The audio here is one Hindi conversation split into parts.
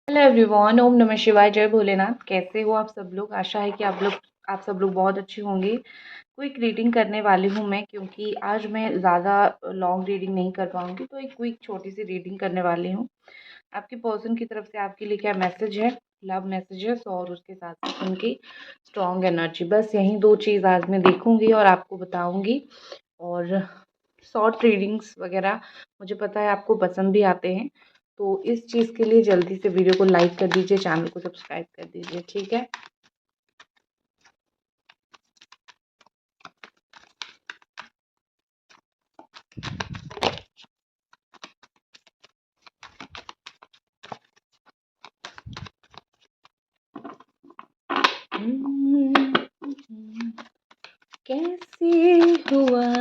हेलो एवरीवन, ओम नमः शिवाय, जय भोलेनाथ। कैसे हो आप सब लोग? आशा है कि आप सब लोग बहुत अच्छे होंगे। क्विक रीडिंग करने वाली हूँ मैं, क्योंकि आज मैं ज़्यादा लॉन्ग रीडिंग नहीं कर पाऊँगी, तो एक क्विक छोटी सी रीडिंग करने वाली हूँ। आपकी पर्सन की तरफ से आपके लिए क्या मैसेज है, लव मैसेजेस और उसके साथ साथ उनकी स्ट्रॉन्ग एनर्जी, बस यही दो चीज़ आज मैं देखूँगी और आपको बताऊँगी। और शॉर्ट रीडिंग्स वगैरह मुझे पता है आपको पसंद भी आते हैं, तो इस चीज़ के लिए जल्दी से वीडियो को लाइक कर दीजिए, चैनल को सब्सक्राइब कर दीजिए, ठीक है। कैसे हुआ,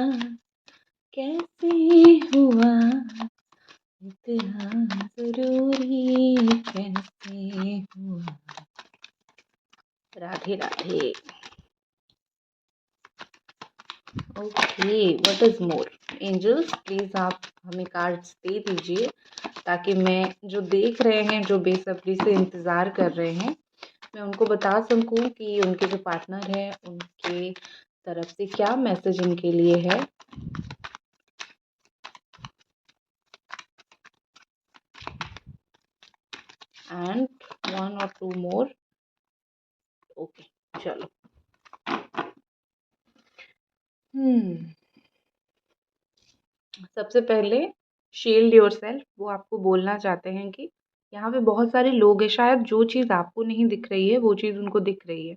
कैसे हुआ, इतना जरूरी कैसे हुआ। Radhe Radhe. Okay, what is more? Angels please आप हमें कार्ड्स दे दीजिए, ताकि मैं जो देख रहे हैं, जो बेसब्री से इंतज़ार कर रहे हैं, मैं उनको बता सकूं कि उनके जो पार्टनर है उनके तरफ से क्या मैसेज इनके लिए है। एंड वन और टू मोर। ओके, चलो। सबसे पहले शील्ड योरसेल्फ, वो आपको बोलना चाहते हैं कि यहाँ पे बहुत सारे लोग हैं, शायद जो चीज़ आपको नहीं दिख रही है वो चीज़ उनको दिख रही है।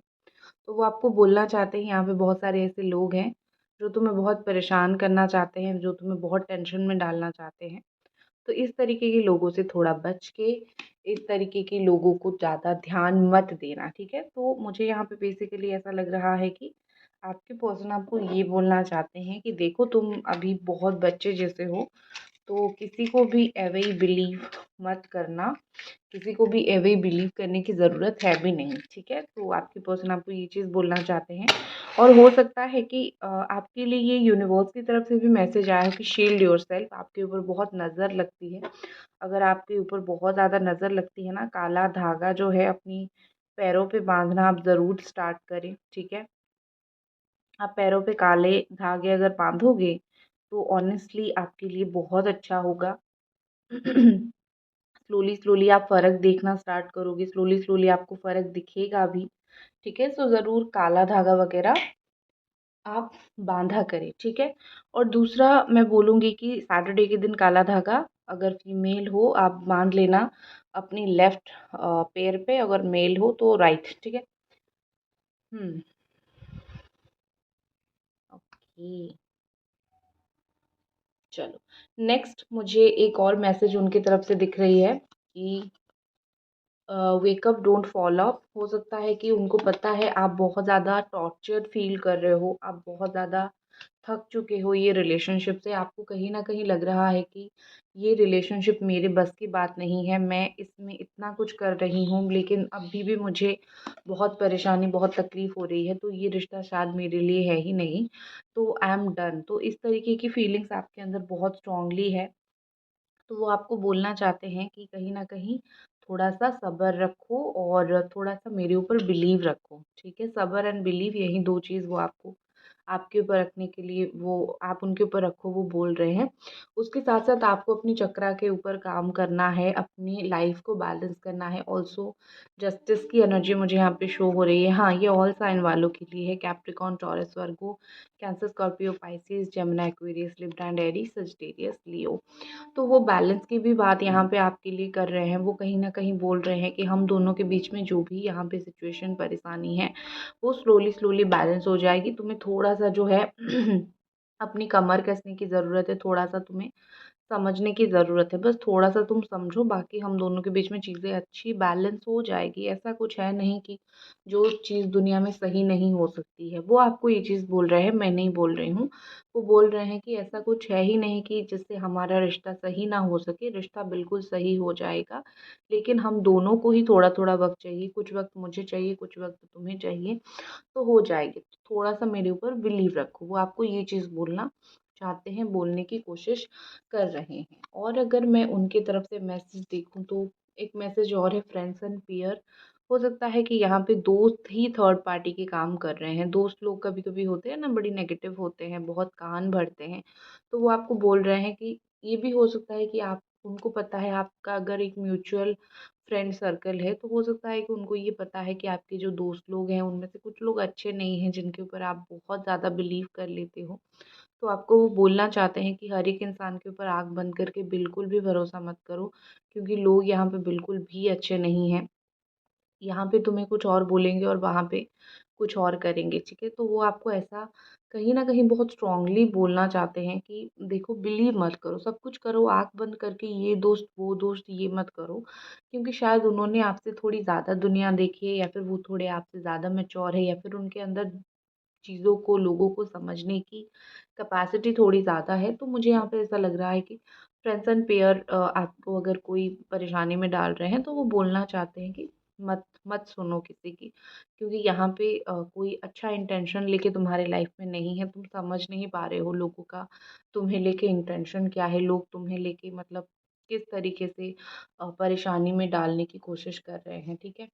तो वो आपको बोलना चाहते हैं यहाँ पे बहुत सारे ऐसे लोग हैं जो तुम्हें बहुत परेशान करना चाहते हैं, जो तुम्हें बहुत टेंशन में डालना चाहते हैं। तो इस तरीके के लोगों से थोड़ा बच के, इस तरीके के लोगों को ज़्यादा ध्यान मत देना, ठीक है। तो मुझे यहाँ पे बेसिकली ऐसा लग रहा है कि आपके पर्सन आपको ये बोलना चाहते हैं कि देखो, तुम अभी बहुत बच्चे जैसे हो, तो किसी को भी एवे ही बिलीव मत करना, किसी को भी एवे ही बिलीव करने की ज़रूरत है भी नहीं, ठीक है। तो आपके पर्सन आपको ये चीज़ बोलना चाहते हैं। और हो सकता है कि आपके लिए ये यूनिवर्स की तरफ से भी मैसेज आया है कि शील्ड योरसेल्फ, आपके ऊपर बहुत नज़र लगती है। अगर आपके ऊपर बहुत ज़्यादा नज़र लगती है ना, काला धागा जो है अपनी पैरों पे बांधना आप ज़रूर स्टार्ट करें, ठीक है। आप पैरों पे काले धागे अगर बांधोगे तो ऑनेस्टली आपके लिए बहुत अच्छा होगा। स्लोली स्लोली आप फ़र्क देखना स्टार्ट करोगे, स्लोली स्लोली आपको फ़र्क दिखेगा भी, ठीक है। सो ज़रूर काला धागा वगैरह आप बांधा करें, ठीक है। और दूसरा मैं बोलूँगी कि सैटरडे के दिन काला धागा अगर फीमेल हो आप बांध लेना अपनी लेफ्ट पैर पे, अगर मेल हो तो राइट, ठीक है। हम्म। ओके, चलो। नेक्स्ट मुझे एक और मैसेज उनकी तरफ से दिख रही है कि वेकअप, डोंट फॉलो अप। हो सकता है कि उनको पता है आप बहुत ज़्यादा टॉर्चर्ड फील कर रहे हो, आप बहुत ज़्यादा थक चुके हो ये रिलेशनशिप से। आपको कहीं ना कहीं लग रहा है कि ये रिलेशनशिप मेरे बस की बात नहीं है, मैं इसमें इतना कुछ कर रही हूँ लेकिन अभी भी मुझे बहुत परेशानी, बहुत तकलीफ़ हो रही है, तो ये रिश्ता शायद मेरे लिए है ही नहीं, तो आई एम डन। तो इस तरीके की फीलिंग्स आपके अंदर बहुत स्ट्रांगली है। तो वो आपको बोलना चाहते हैं कि कहीं न कहीं थोड़ा-सा सब्र रखो और थोड़ा-सा मेरे ऊपर बिलीव रखो, ठीक है? सब्र एंड बिलीव, यही 2 चीज़ वो आपको आपके ऊपर रखने के लिए, वो आप उनके ऊपर रखो, वो बोल रहे हैं। उसके साथ-साथ आपको अपनी चक्रा के ऊपर काम करना है, अपनी लाइफ़ को बैलेंस करना है। ऑल्सो जस्टिस की एनर्जी मुझे यहाँ पे शो हो रही है। हाँ, ये ऑल साइन वालों के लिए है, Capricorn, Taurus, Virgo, cancer, Scorpio, Pisces, Gemini, Aquarius, Libra and Aries, Sagittarius, Leo. तो वो बैलेंस की भी बात यहाँ पे आपके लिए कर रहे हैं। वो कहीं न कहीं बोल रहे हैं कि हम दोनों के बीच में जो भी यहाँ पे सिचुएशन, परेशानी है, वो स्लोली स्लोली बैलेंस हो जाएगी। तुम्हें थोड़ा-सा जो है अपनी कमर कसने की ज़रूरत है, थोड़ा-सा तुम्हें समझने की ज़रूरत है। बस थोड़ा-सा तुम समझो, बाकी हम दोनों के बीच में चीज़ें अच्छी बैलेंस हो जाएगी। ऐसा कुछ है नहीं कि जो चीज़ दुनिया में सही नहीं हो सकती है। वो आपको ये चीज़ बोल रहे हैं, मैं नहीं बोल रही हूँ। वो बोल रहे हैं कि ऐसा कुछ है ही नहीं कि जिससे हमारा रिश्ता सही ना हो सके। रिश्ता बिल्कुल सही हो जाएगा, लेकिन हम दोनों को ही थोड़ा-थोड़ा वक़्त चाहिए। कुछ वक़्त मुझे चाहिए, कुछ वक़्त तुम्हें चाहिए, तो हो जाएगी। थोड़ा-सा मेरे ऊपर बिलीव रखो। वो आपको ये चीज़ बोलना चाहते हैं, बोलने की कोशिश कर रहे हैं। और अगर मैं उनकी तरफ से मैसेज देखूँ तो एक मैसेज और है फ्रेंड्स एंड पीयर। हो सकता है कि यहाँ पे दोस्त ही थर्ड पार्टी के काम कर रहे हैं। दोस्त लोग कभी-कभी होते हैं ना, बड़ी नेगेटिव होते हैं, बहुत कान भरते हैं। तो वो आपको बोल रहे हैं कि ये भी हो सकता है कि आप उनको पता है आपका अगर एक म्यूचुअल फ्रेंड सर्कल है, तो हो सकता है कि उनको ये पता है कि आपके जो दोस्त लोग हैं उनमें से कुछ लोग अच्छे नहीं हैं जिनके ऊपर आप बहुत ज़्यादा बिलीव कर लेते हो। तो आपको वो बोलना चाहते हैं कि हर एक इंसान के ऊपर आँख बंद करके बिल्कुल भी भरोसा मत करो, क्योंकि लोग यहाँ पे बिल्कुल भी अच्छे नहीं हैं। यहाँ पे तुम्हें कुछ और बोलेंगे और वहाँ पे कुछ और करेंगे, ठीक है? तो वो आपको ऐसा कहीं न कहीं बहुत स्ट्रॉन्गली बोलना चाहते हैं कि देखो बिलीव मत करो, सब कुछ करो आँख बंद करके, ये दोस्त, वो दोस्त, ये मत करो। क्योंकि शायद उन्होंने आपसे थोड़ी ज़्यादा दुनिया देखी है, या फिर वो थोड़े आपसे ज़्यादा मैच्योर है, या फिर उनके अंदर चीज़ों को, लोगों को समझने की कैपेसिटी थोड़ी ज़्यादा है। तो मुझे यहाँ पे ऐसा लग रहा है कि फ्रेंड्स एंड पेयर आपको अगर कोई परेशानी में डाल रहे हैं, तो वो बोलना चाहते हैं कि मत मत सुनो किसी की, क्योंकि यहाँ पे कोई अच्छा इंटेंशन लेके तुम्हारे लाइफ में नहीं है। तुम समझ नहीं पा रहे हो लोगों का तुम्हें लेके इंटेंशन क्या है, लोग तुम्हें लेके मतलब किस तरीके से परेशानी में डालने की कोशिश कर रहे हैं, ठीक है?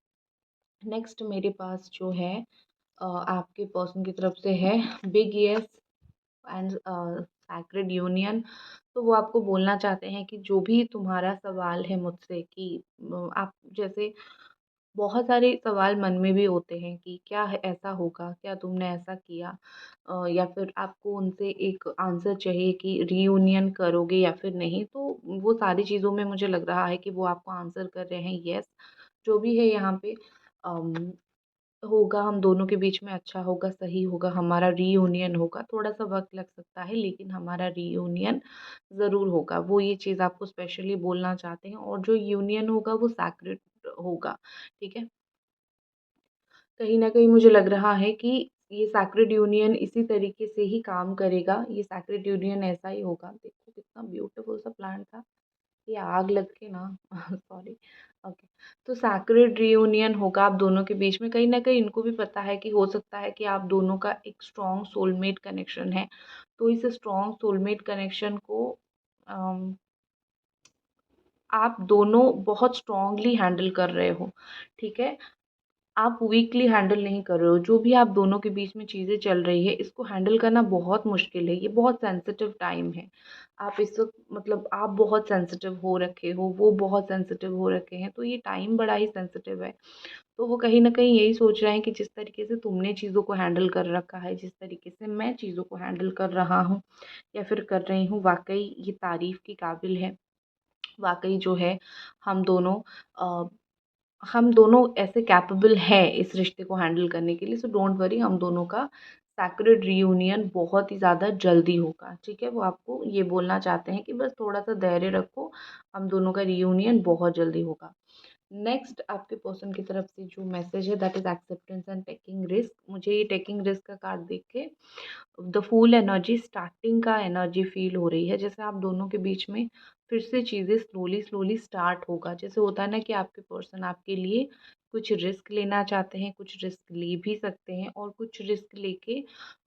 नेक्स्ट मेरे पास जो है आपके पर्सन की तरफ से है big yes and sacred union. तो वो आपको बोलना चाहते हैं कि जो भी तुम्हारा सवाल है मुझसे कि आप जैसे बहुत सारे सवाल मन में भी होते हैं कि क्या है ऐसा होगा, क्या तुमने ऐसा किया, या फिर आपको उनसे एक आंसर चाहिए कि रीयूनियन करोगे या फिर नहीं। तो वो सारी चीज़ों में मुझे लग रहा है कि वो आपको आंसर कर रहे हैं यस, जो भी है यहाँ पे होगा, हम दोनों के बीच में अच्छा होगा, सही होगा, हमारा रीयूनियन होगा। थोड़ा-सा वक़्त लग सकता है लेकिन हमारा रीयूनियन ज़रूर होगा। वो ये चीज़ आपको स्पेशली बोलना चाहते हैं, और जो यूनियन होगा वो सैक्रेड होगा, ठीक है? कहीं न कहीं मुझे लग रहा है कि ये सैक्रेड यूनियन इसी तरीके से ही काम करेगा। ये सैक्रेड यूनियन ऐसा ही होगा। देखो कितना ब्यूटीफुल सा प्लांट था। ये आग लग के ना सॉरी। ओके। तो सैक्रेड रियूनियन होगा आप दोनों के बीच में। कहीं न कहीं इनको भी पता है कि हो सकता है कि आप दोनों का एक स्ट्रॉन्ग सोलमेट कनेक्शन है। तो इस स्ट्रॉन्ग सोलमेट कनेक्शन को अम, आप दोनों बहुत स्ट्रॉन्गली हैंडल कर रहे हो, ठीक है? आप वीकली हैंडल नहीं कर रहे हो। जो भी आप दोनों के बीच में चीज़ें चल रही है, इसको हैंडल करना बहुत मुश्किल है। ये बहुत सेंसिटिव टाइम है। आप इस वक़्त मतलब आप बहुत सेंसिटिव हो रखे हो, वो बहुत सेंसिटिव हो रखे हैं, तो ये टाइम बड़ा ही सेंसिटिव है। तो वो कहीं न कहीं यही सोच रहे हैं कि जिस तरीके से तुमने चीज़ों को हैंडल कर रखा है, जिस तरीके से मैं चीज़ों को हैंडल कर रहा हूँ या फिर कर रही हूँ, वाक़ई ये तारीफ़ के काबिल है। वाक़ई जो है हम दोनों अ, हम दोनों ऐसे कैपेबल हैं इस रिश्ते को हैंडल करने के लिए। सो डोंट वरी, हम दोनों का सैक्रेड रियूनियन बहुत ही ज़्यादा जल्दी होगा, ठीक है? वो आपको ये बोलना चाहते हैं कि बस थोड़ा-सा धैर्य रखो, हम दोनों का रियूनियन बहुत जल्दी होगा। नेक्स्ट आपके पर्सन की तरफ से जो मैसेज है that is acceptance and taking risk. मुझे ये टेकिंग रिस्क का कार्ड देख के द फूल एनर्जी, स्टार्टिंग का एनर्जी फ़ील हो रही है। जैसे आप दोनों के बीच में फिर से चीज़ें स्लोली स्लोली स्टार्ट होगा। जैसे होता है ना कि आपके पर्सन आपके लिए कुछ रिस्क लेना चाहते हैं, कुछ रिस्क ले भी सकते हैं, और कुछ रिस्क लेके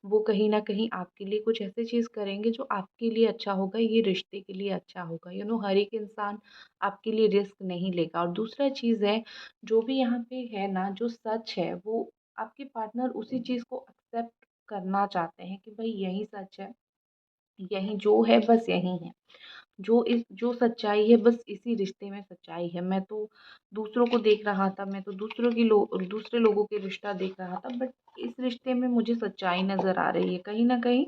वो कहीं न कहीं आपके लिए कुछ ऐसी चीज़ करेंगे जो आपके लिए अच्छा होगा, ये रिश्ते के लिए अच्छा होगा। हर एक इंसान आपके लिए रिस्क नहीं लेगा। और दूसरा चीज़ है, जो भी यहाँ पे है ना, जो सच है वो आपके पार्टनर उसी चीज़ को एक्सेप्ट करना चाहते हैं कि भाई यही सच है, यही जो है बस यही है। जो सच्चाई है बस इसी रिश्ते में सच्चाई है। मैं तो दूसरों को देख रहा था, मैं तो दूसरे लोगों के रिश्ता देख रहा था, बट इस रिश्ते में मुझे सच्चाई नज़र आ रही है। कहीं न कहीं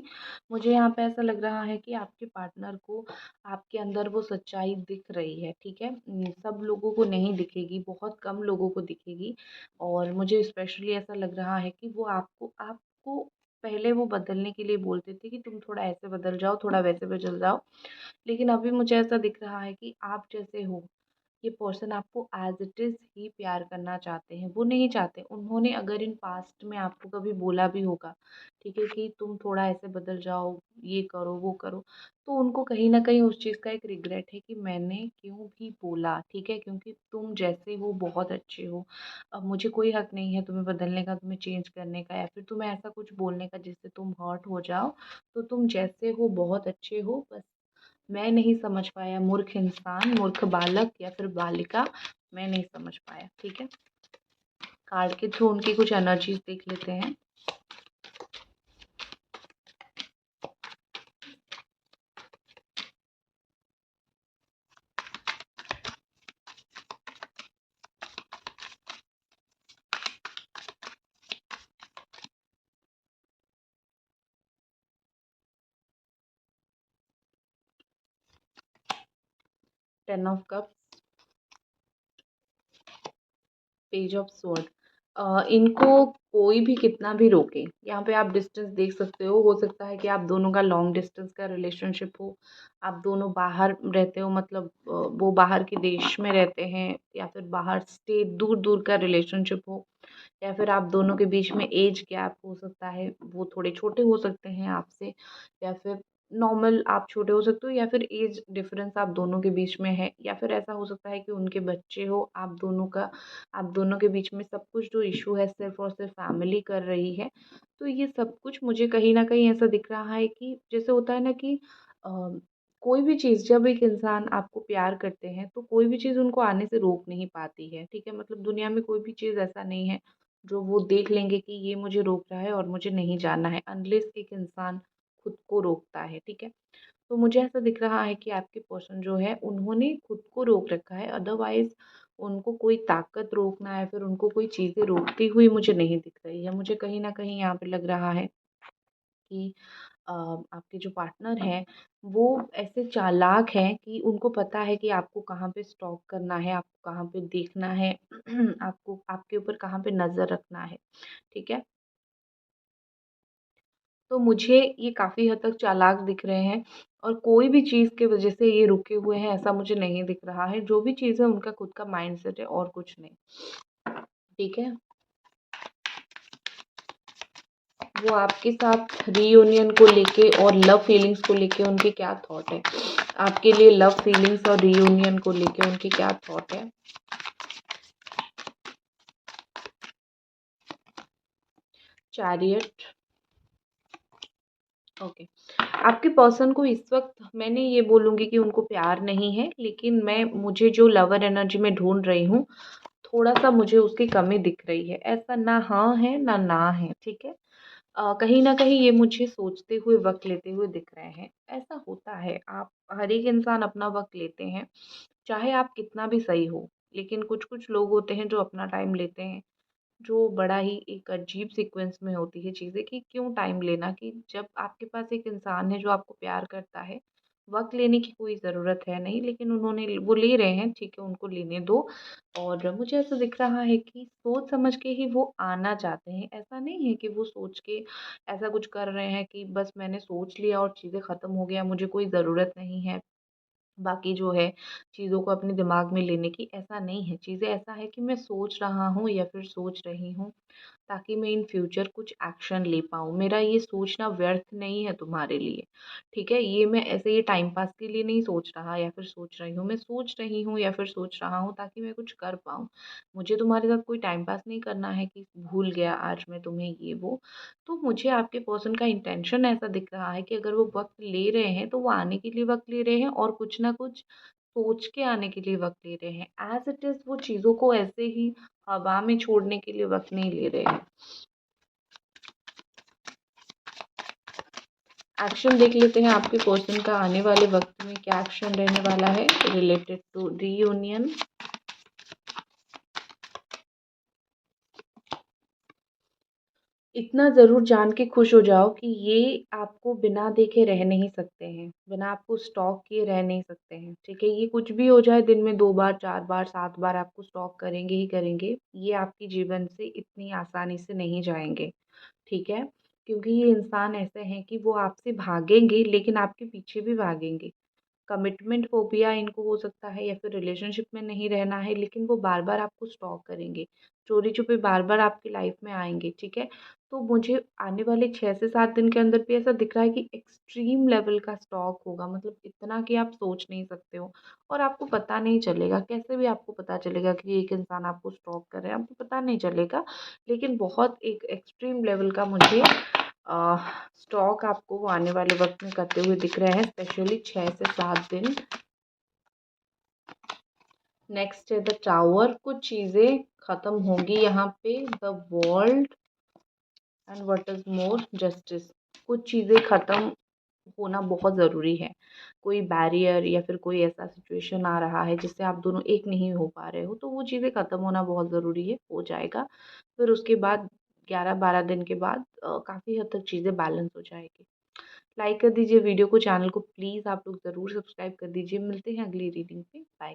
मुझे यहाँ पे ऐसा लग रहा है कि आपके पार्टनर को आपके अंदर वो सच्चाई दिख रही है, ठीक है? सब लोगों को नहीं दिखेगी, बहुत कम लोगों को दिखेगी, और मुझे स्पेशली ऐसा लग रहा है कि वो आपको आपको पहले वो बदलने के लिए बोलते थे कि तुम थोड़ा ऐसे बदल जाओ, थोड़ा वैसे बदल जाओ। लेकिन अभी मुझे ऐसा दिख रहा है कि आप जैसे हो, ये पर्सन आपको एज़ इट इज़ ही प्यार करना चाहते हैं। वो नहीं चाहते, उन्होंने अगर इन पास्ट में आपको कभी बोला भी होगा, ठीक है, कि तुम थोड़ा ऐसे बदल जाओ, ये करो, वो करो, तो उनको कहीं न कहीं उस चीज़ का एक रिग्रेट है कि मैंने क्यों भी बोला, ठीक है? क्योंकि तुम जैसे हो बहुत अच्छे हो। अब मुझे कोई हक नहीं है तुम्हें बदलने का, तुम्हें चेंज करने का, या फिर तुम्हें ऐसा कुछ बोलने का जिससे तुम हर्ट हो जाओ। तो तुम जैसे हो बहुत अच्छे हो, बस मैं नहीं समझ पाया, मूर्ख इंसान, मूर्ख बालक या फिर बालिका, मैं नहीं समझ पाया। ठीक है, कार्ड के थ्रू उनकी कुछ एनर्जीज देख लेते हैं। Ten of cups, page of sword. इनको कोई भी कितना भी रोके, यहाँ पे आप डिस्टेंस देख सकते हो सकता है कि आप दोनों का लॉन्ग डिस्टेंस का रिलेशनशिप हो, आप दोनों बाहर रहते हो, मतलब वो बाहर के देश में रहते हैं, या फिर बाहर स्टेट दूर दूर का रिलेशनशिप हो, या फिर आप दोनों के बीच में एज गैप हो सकता है, वो थोड़े छोटे हो सकते हैं आपसे, या फिर नॉर्मल आप छोटे हो सकते हो, या फिर एज डिफरेंस आप दोनों के बीच में है, या फिर ऐसा हो सकता है कि उनके बच्चे हो, आप दोनों के बीच में सब कुछ जो इशू है सिर्फ और सिर्फ फैमिली कर रही है। तो ये सब कुछ मुझे कहीं न कहीं ऐसा दिख रहा है कि जैसे होता है ना कि अ, कोई भी चीज़ जब एक इंसान आपको प्यार करते हैं तो कोई भी चीज़ उनको आने से रोक नहीं पाती है, ठीक है? मतलब दुनिया में कोई भी चीज़ ऐसा नहीं है जो वो देख लेंगे कि ये मुझे रोक रहा है और मुझे नहीं जाना है, अनलेस एक इंसान खुद को रोकता है, ठीक है? तो मुझे ऐसा दिख रहा है कि आपके पर्सन जो है उन्होंने खुद को रोक रखा है, अदरवाइज़ उनको कोई ताकत रोकना है, फिर उनको कोई चीज़ें रोकती हुई मुझे नहीं दिख रही है। मुझे कहीं न कहीं यहाँ पे लग रहा है कि आपके जो पार्टनर हैं वो ऐसे चालाक हैं कि उनको पता है कि आपको कहाँ पे स्टॉक करना है, आपको कहाँ पे देखना है, आपको आपके ऊपर कहाँ पे नज़र रखना है, ठीक है? तो मुझे ये काफ़ी हद तक चालाक दिख रहे हैं और कोई भी चीज़ की वजह से ये रुके हुए हैं ऐसा मुझे नहीं दिख रहा है। जो भी चीज़ है उनका खुद का माइंडसेट है और कुछ नहीं, ठीक है? वो आपके साथ रीयूनियन को लेके और लव फीलिंग्स को लेके उनके क्या थॉट है? आपके लिए लव फीलिंग्स और रीयूनियन को लेके उनके क्या थॉट है? Chariot, okay. आपके पर्सन को इस वक़्त मैं ये बोलूँगी कि उनको प्यार नहीं है, लेकिन मुझे जो लवर एनर्जी में ढूँढ रही हूँ, थोड़ा-सा मुझे उसकी कमी दिख रही है। ऐसा ना हाँ है, ना है, ठीक है? कहीं न कहीं ये मुझे सोचते हुए, वक़्त लेते हुए दिख रहे हैं। ऐसा होता है, आप हर एक इंसान अपना वक़्त लेते हैं, चाहे आप कितना भी सही हो, लेकिन कुछ-कुछ लोग होते हैं जो अपना टाइम लेते हैं, जो बड़ा ही एक अजीब सीक्वेंस में होती है चीज़ें कि क्यों टाइम लेना, कि जब आपके पास एक इंसान है जो आपको प्यार करता है, वक़्त लेने की कोई ज़रूरत है नहीं, लेकिन वो ले रहे हैं, ठीक है, उनको लेने दो। और मुझे ऐसा दिख रहा है कि सोच समझ के ही वो आना चाहते हैं। ऐसा नहीं है कि वो सोच के ऐसा कुछ कर रहे हैं कि बस मैंने सोच लिया और चीज़ें ख़त्म हो गया, मुझे कोई ज़रूरत नहीं है बाकी जो है चीज़ों को अपने दिमाग में लेने की, ऐसा नहीं है। चीज़ें ऐसा है कि मैं सोच रहा हूँ या फिर सोच रही हूँ ताकि मैं इन फ्यूचर कुछ एक्शन ले पाऊँ। मेरा ये सोचना व्यर्थ नहीं है तुम्हारे लिए, ठीक है? ये मैं ऐसे ही टाइम पास के लिए नहीं सोच रहा या फिर सोच रही हूँ। मैं सोच रही हूँ या फिर सोच रहा हूँ ताकि मैं कुछ कर पाऊँ। मुझे तुम्हारे साथ कोई टाइम पास नहीं करना है कि भूल गया आज मैं तुम्हें ये वो। तो मुझे आपके पर्सन का इंटेंशन ऐसा दिख रहा है कि अगर वो वक़्त ले रहे हैं, तो वो आने के लिए वक़्त ले रहे हैं और कुछ ना कुछ सोच के आने के लिए वक़्त ले रहे हैं। एज़ इट इज़ वो चीज़ों को ऐसे ही हवा में छोड़ने के लिए वक़्त नहीं ले रहे हैं। एक्शन देख लेते हैं आपके पर्सन का आने वाले वक़्त में क्या एक्शन रहने वाला है रिलेटेड टू रीयूनियन। इतना ज़रूर जान के खुश हो जाओ कि ये आपको बिना देखे रह नहीं सकते हैं, बिना आपको स्टॉक किए रह नहीं सकते हैं, ठीक है? ये कुछ भी हो जाए, दिन में 2 बार, 4 बार, 7 बार आपको स्टॉक करेंगे ही करेंगे। ये आपके जीवन से इतनी आसानी से नहीं जाएँगे, ठीक है? क्योंकि ये इंसान ऐसे हैं कि वो आपसे भागेंगे लेकिन आपके पीछे भी भागेंगे। कमिटमेंट फ़ोबिया इनको हो सकता है या फिर रिलेशनशिप में नहीं रहना है, लेकिन वो बार-बार आपको स्टॉक करेंगे। चोरी-छुपे बार-बार आपकी लाइफ़ में आएँगे, ठीक है? तो मुझे आने वाले 6 से 7 दिन के अंदर भी ऐसा दिख रहा है कि एक्सट्रीम लेवल का स्टॉक होगा, मतलब इतना कि आप सोच नहीं सकते हो और आपको पता नहीं चलेगा। कैसे भी आपको पता चलेगा कि एक इंसान आपको स्टॉक कर रहा है, आपको पता नहीं चलेगा। लेकिन बहुत एक एक्सट्रीम लेवल का मुझे स्टॉक आपको वो आने वाले वक़्त में करते हुए दिख रहे हैं, स्पेशली 6 से 7 दिन। नेक्स्ट है द टावर। कुछ चीज़ें ख़त्म होंगी यहाँ पे। The world and what is more justice. कुछ चीज़ें ख़त्म होना बहुत ज़रूरी है। कोई बैरियर या फिर कोई ऐसा सिचुएशन आ रहा है जिससे आप दोनों एक नहीं हो पा रहे हो, तो वो चीज़ें ख़त्म होना बहुत ज़रूरी है, हो जाएगा। फिर उसके बाद 11-12 दिन के बाद काफ़ी हद तक चीज़ें बैलेंस हो जाएगी। लाइक कर दीजिए वीडियो को, चैनल को प्लीज़ आप लोग ज़रूर सब्सक्राइब कर दीजिए। मिलते हैं अगली रीडिंग पे। बाय।